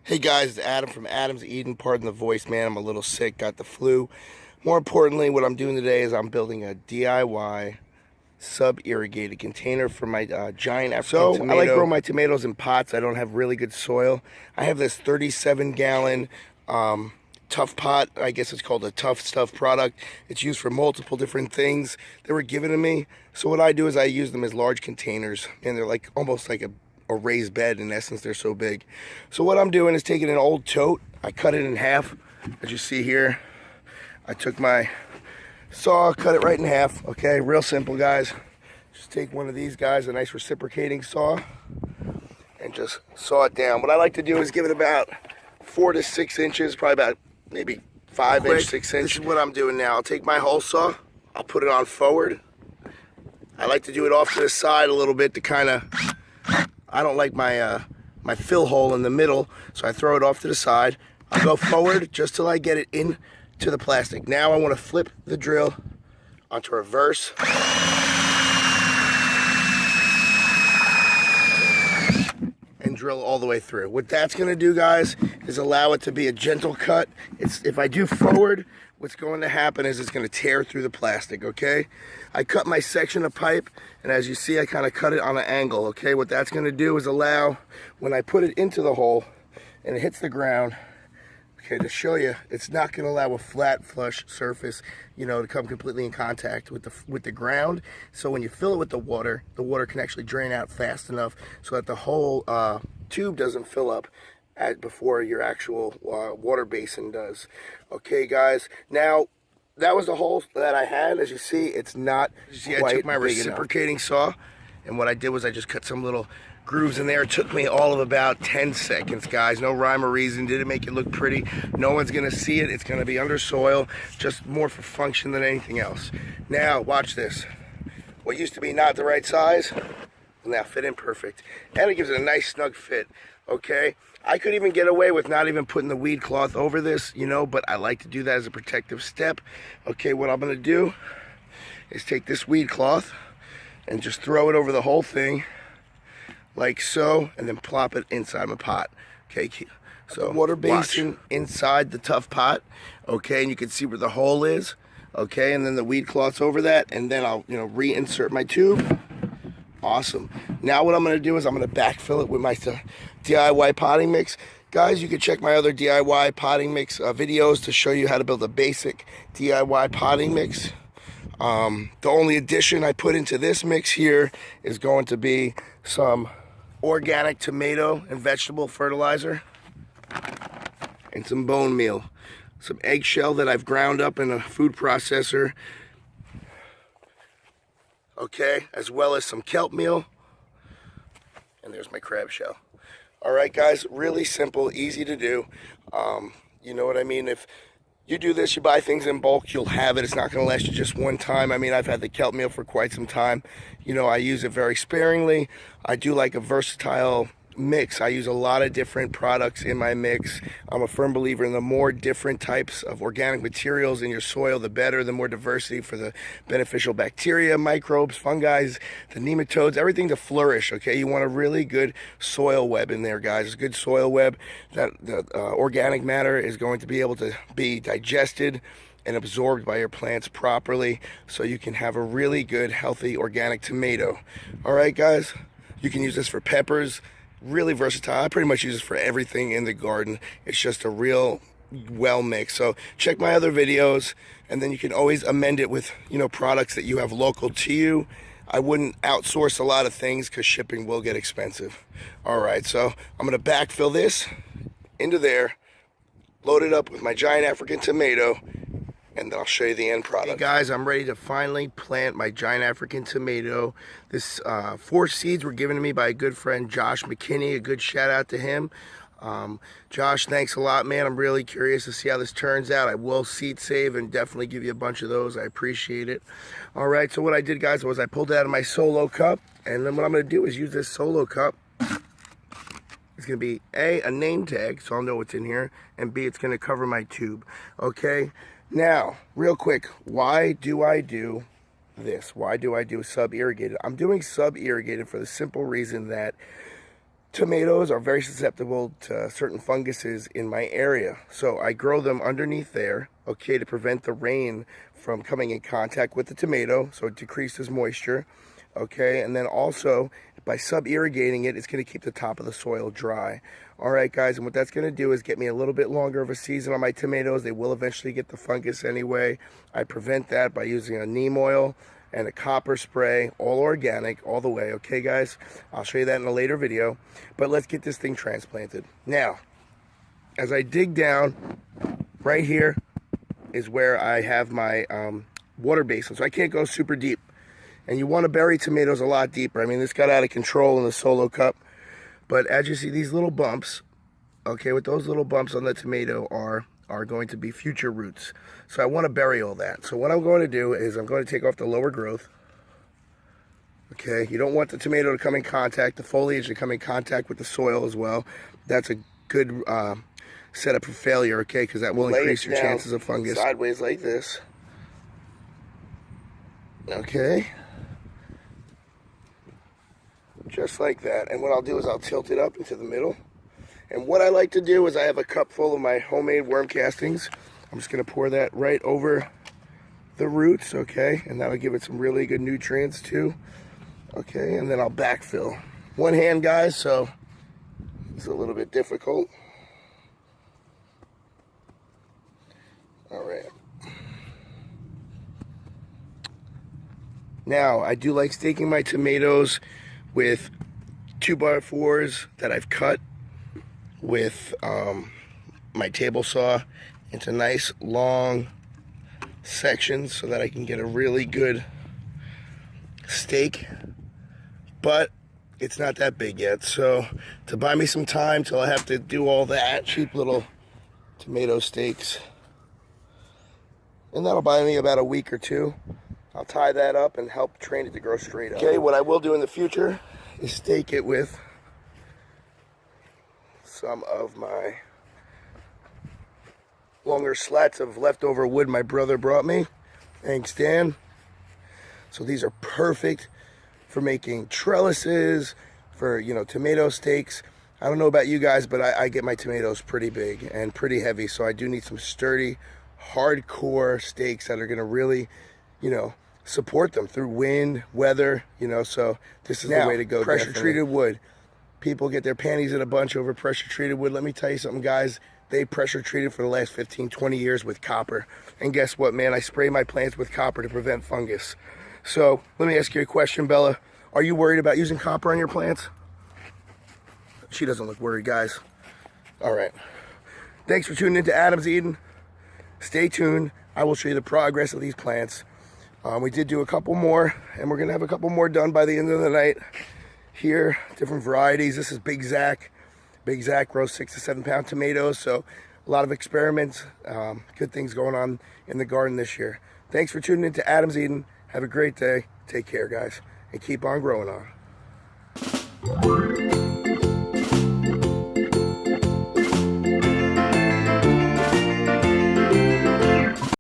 Hey guys, it's Adam from Adam's Eden. Pardon the voice, man. I'm a little sick, got the flu. More importantly, what I'm doing today is I'm building a DIY sub-irrigated container for my giant African tomato. I like growing my tomatoes in pots. I don't have really good soil. I have this 37-gallon tough pot. I guess it's called a Tough Stuff product. It's used for multiple different things that were given to me. So what I do is I use them as large containers, and they're like almost like a raised bed. In essence, they're so big. So what I'm doing is taking an old tote, I cut it in half, as you see here. I took my saw, cut it right in half. Okay, real simple, guys. Just take one of these guys, a nice reciprocating saw, and just saw it down. What I like to do is give it about 4 to 6 inches, probably about maybe 5 inch, 6 inch. This is what I'm doing now. I'll take my hole saw, I'll put it on forward. I like to do it off to the side a little bit to kind of, I don't like my my fill hole in the middle, so I throw it off to the side. I'll go forward just till I get it into the plastic. Now I want to flip the drill onto reverse. And drill all the way through. What that's going to do, guys, is allow it to be a gentle cut. If I do forward, what's going to happen is it's going to tear through the plastic, okay? I cut my section of pipe, and as you see, I kind of cut it on an angle, okay? What that's going to do is allow, when I put it into the hole and it hits the ground, okay, to show you, it's not going to allow a flat, flush surface, you know, to come completely in contact with the ground. So when you fill it with the water can actually drain out fast enough so that the whole tube doesn't fill up before your actual water basin does. Okay, guys. Now, that was the hole that I had. As you see, it's not quite I took my reciprocating saw, and what I did was I just cut some little grooves in there. It took me all of about 10 seconds, guys. No rhyme or reason. Didn't make it look pretty. No one's going to see it. It's going to be under soil, just more for function than anything else. Now, watch this. What used to be not the right size will now fit in perfect. And it gives it a nice snug fit, okay? I could even get away with not even putting the weed cloth over this, you know, but I like to do that as a protective step. Okay, what I'm going to do is take this weed cloth and just throw it over the whole thing, like so, and then plop it inside my pot. Okay, so water basin inside the tough pot, okay, and you can see where the hole is, okay, and then the weed cloth's over that, and then I'll, you know, reinsert my tube. Awesome. Now what I'm going to do is I'm going to backfill it with my DIY potting mix. Guys, you can check my other DIY potting mix videos to show you how to build a basic DIY potting mix. The only addition I put into this mix here is going to be some organic tomato and vegetable fertilizer and some bone meal. Some eggshell that I've ground up in a food processor. Okay, as well as some kelp meal, and there's my crab shell. All right, guys, really simple, easy to do. You know what I mean? If you do this, you buy things in bulk, you'll have it. It's not going to last you just one time. I mean, I've had the kelp meal for quite some time. You know, I use it very sparingly. I do like a versatile mix. I use a lot of different products in my mix. I'm a firm believer in the more different types of organic materials in your soil, the better, the more diversity for the beneficial bacteria, microbes, fungi, the nematodes, everything to flourish, okay? You want a really good soil web in there, guys. A good soil web that the organic matter is going to be able to be digested and absorbed by your plants properly, so you can have a really good, healthy, organic tomato. All right, guys? You can use this for peppers. Really versatile. I pretty much use this for everything in the garden. It's just a real well mix. So check my other videos, and then you can always amend it with, you know, products that you have local to you. I wouldn't outsource a lot of things because shipping will get expensive. All right, so I'm going to backfill this into there, load it up with my giant African tomato, and then I'll show you the end product. Hey guys, I'm ready to finally plant my giant African tomato. This 4 seeds were given to me by a good friend, Josh McKinney. A good shout out to him. Josh, thanks a lot, man. I'm really curious to see how this turns out. I will seed save and definitely give you a bunch of those. I appreciate it. All right, so what I did, guys, was I pulled it out of my solo cup, and then what I'm going to do is use this solo cup. It's going to be a name tag, so I'll know what's in here, and B, it's going to cover my tube. Okay. Now, real quick, why do I do this? Why do I do sub-irrigated? I'm doing sub-irrigated for the simple reason that tomatoes are very susceptible to certain funguses in my area. So I grow them underneath there, okay, to prevent the rain from coming in contact with the tomato, so it decreases moisture, okay, and then also by sub-irrigating it, it's going to keep the top of the soil dry. All right, guys, and what that's going to do is get me a little bit longer of a season on my tomatoes. They will eventually get the fungus anyway. I prevent that by using a neem oil and a copper spray, all organic, all the way, okay, guys? I'll show you that in a later video, but let's get this thing transplanted. Now, as I dig down, right here is where I have my water basin, so I can't go super deep. And you want to bury tomatoes a lot deeper. I mean, this got out of control in the solo cup. But as you see, these little bumps, okay, with those little bumps on the tomato are going to be future roots. So I want to bury all that. So what I'm going to do is I'm going to take off the lower growth. Okay, you don't want the tomato to come in contact, the foliage to come in contact with the soil as well. That's a good setup for failure, okay, because that will increase your chances of fungus. Sideways like this. Okay. Just like that. And what I'll do is I'll tilt it up into the middle. And what I like to do is I have a cup full of my homemade worm castings. I'm just going to pour that right over the roots, okay? And that'll give it some really good nutrients too. Okay, and then I'll backfill. One hand, guys, so it's a little bit difficult. All right. Now, I do like staking my tomatoes with 2x4s that I've cut with my table saw into nice long sections so that I can get a really good steak. But it's not that big yet, so to buy me some time till I have to do all that, cheap little tomato steaks, and that'll buy me about a week or two. I'll tie that up and help train it to grow straight up. Okay, what I will do in the future is stake it with some of my longer slats of leftover wood my brother brought me. Thanks, Dan. So these are perfect for making trellises, for, you know, tomato steaks. I don't know about you guys, but I get my tomatoes pretty big and pretty heavy, so I do need some sturdy, hardcore steaks that are gonna really, you know, support them through wind, weather, you know, so this is the way to go. Pressure treated wood. People get their panties in a bunch over pressure treated wood. Let me tell you something, guys. They pressure treated for the last 15, 20 years with copper. And guess what, man? I spray my plants with copper to prevent fungus. So let me ask you a question, Bella. Are you worried about using copper on your plants? She doesn't look worried, guys. All right. Thanks for tuning into Adam's Eden. Stay tuned. I will show you the progress of these plants. We did do a couple more, and we're going to have a couple more done by the end of the night. Here, different varieties. This is Big Zach. Big Zach grows 6 to 7 pound tomatoes, so a lot of experiments, good things going on in the garden this year. Thanks for tuning into Adam's Eden. Have a great day. Take care, guys, and keep on growing on.